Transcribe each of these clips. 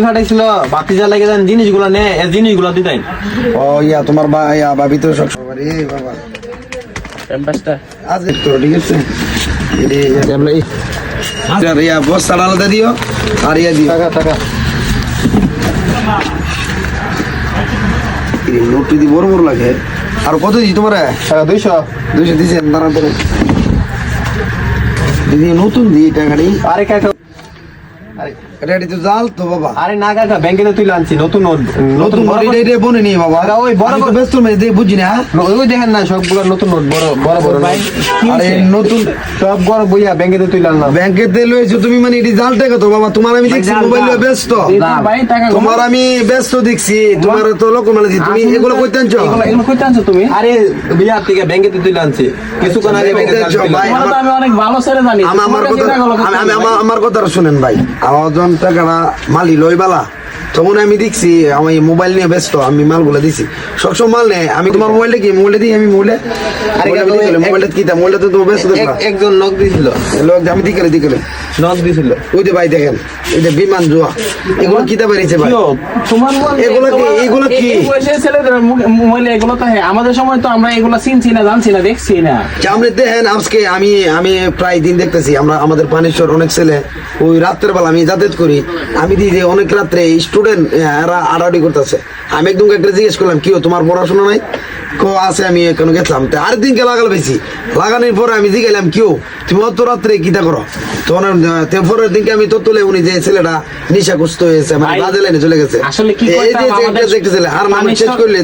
ফাটাইছিল বাতি জ্বালাই গেছেন জিনিসগুলো নে জিনিসগুলো দিতেন। ও ইয়া তোমার ভাবি তো সব সবার বাবা আজ তো ঠিক আছে ইয়া বস্তা আলাদা দিও আর ইয়া দিও টাকা নোট যদি বড় বড় লাগে। আর কত দিচ্ছি তোমার? 200 দিচ্ছেন দাঁড়ান ধরে দিদি নতুন দিই টাকাটি। আরে কাকা এটা তো জাল তো বাবা। আরে না কাকা ব্যাংকে তো তুই আনছি নতুন নতুন এটা বনে নি বাবা। ওই বড় ব্যস্ত বুঝি না। ওই দেখেন না সবগুলো নতুন নোট বড় বড় বড় ভাই। আরে নতুন সব বড় বইয়া ব্যাংকে তো তুই আনলাম। ব্যাংকে তে লইছো তুমি মানে এটি জাল টাকা তো বাবা। তোমার আমি দেখছি মোবাইল ব্যস্ত তোমার আমি ব্যস্ত দেখছি তোমার তো লোক মানে তুমি এগুলো কইতে আনছো? এগুলো কইতে আনছো তুমি? আরে বিহার থেকে ব্যাংকে তো তুই আনছি কিছুক্ষণ আগে ব্যাংকে আনছি ভাই। আমি অনেক ভালো করে জানি। আমার কথা শুনেন ভাই। আমার জন টাকাটা মালি লই বালা তখন আমি দেখছি আমি মোবাইল নিয়ে ব্যস্ত আমি মালগুলো দিছি সবসময় মাল নেই। আমি তোমার মোবাইলটা কি মোবাইলটা দিই আমি মোবাইলটা কি মোবাইলটা তো তোমার ব্যস্ত একজন নক দিছিল লোক আমি দিকে নক দিছিল ওই যে ভাই দেখেন এটা বিমান জুয়া এগুলো কিতা বেরিয়েছে ভাই। তোমার এগুলো কি ছেলেদের মোবাইলে এগুলো তো আমাদের সময় তো আমরা এগুলো চিনছি না জানছি না দেখছি না। আপনি দেখেন আজকে আমি প্রায় দিন দেখতেছি আমরা আমাদের পানিশ্বর অনেক ছেলে ওই রাত্রের বেলা আমি যাতায়াত করি আমি দিই যে অনেক রাত্রে স্টুডেন্ট এরা আড়াআড়ি করতেছে। আমি একদম একটা জিজ্ঞেস করলাম কি তোমার পড়াশোনা নাই? কো আছে আমি এখানে গেছিলাম আরেকদিনকে লাগাল বেশি লাগানোর পরে আমি জিজ্ঞাসলাম কেউ তুমি অত রাত্রে কিতা করো তখন পরের দিনকে আমি তো তুলে উনি যে ছেলেটা নেশাগ্রস্ত হয়েছে মানে বাজে লাইনে চলে গেছে ছেলে আর মানুষ শেষ করলে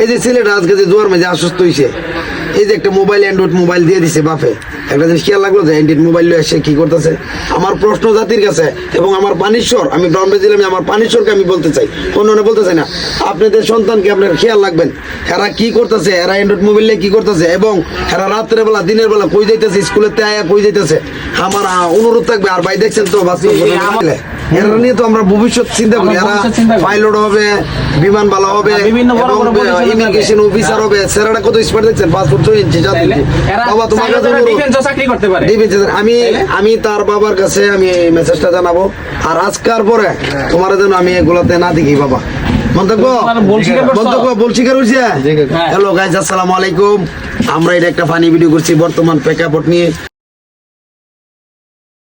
এই যে ছেলেটা আজকে যে জোয়ার মেঝে অসুস্থ হয়েছে এই যে একটা মোবাইল অ্যান্ড্রয়েড মোবাইল দিয়ে দিছে বাপে একটা জিনিস খেয়াল লাগলো যে অ্যান্ড্রয়েড মোবাইল এসে কি করতেছে। আমার প্রশ্ন জাতির কাছে এবং আমার পানিশ্বর আমি ব্রাউন দিলাম আমার পানিশ্বরকে আমি বলতে চাই অন্য বলতে চাই না আপনাদের সন্তানকে আপনার খেয়াল রাখবেন এরা কি করতেছে এরা অ্যান্ড্রয়েড মোবাইল নিয়ে কি করতেছে এবং এরা রাত্রের বেলা দিনের বেলা কই যাইতেছে স্কুলেতে আয়া কই যাইতেছে আমার অনুরোধ থাকবে। আর ভাই দেখছেন তো এরা নিয়ে তো আমরা ভবিষ্যৎ চিন্তা করি এরা পাইলট হবে বিমান বালা হবে ইমিগ্রেশন অফিসার হবে সেরাটা কত স্মার্ট দেখছেন পাসপোর্ট বাবা তোমার কাছে চাকরি করতে পারে আমি তার বাবার কাছে আমি মেসেজটা জানাবো আর আজকার পরে তোমার যেন আমি এগুলোতে না দেখি বাবা মন্তব্য বলছি হ্যালো গাইজ আসসালামু আলাইকুম। আমরা এটা একটা ফানি ভিডিও করছি বর্তমান প্রেক্ষাপট নিয়ে।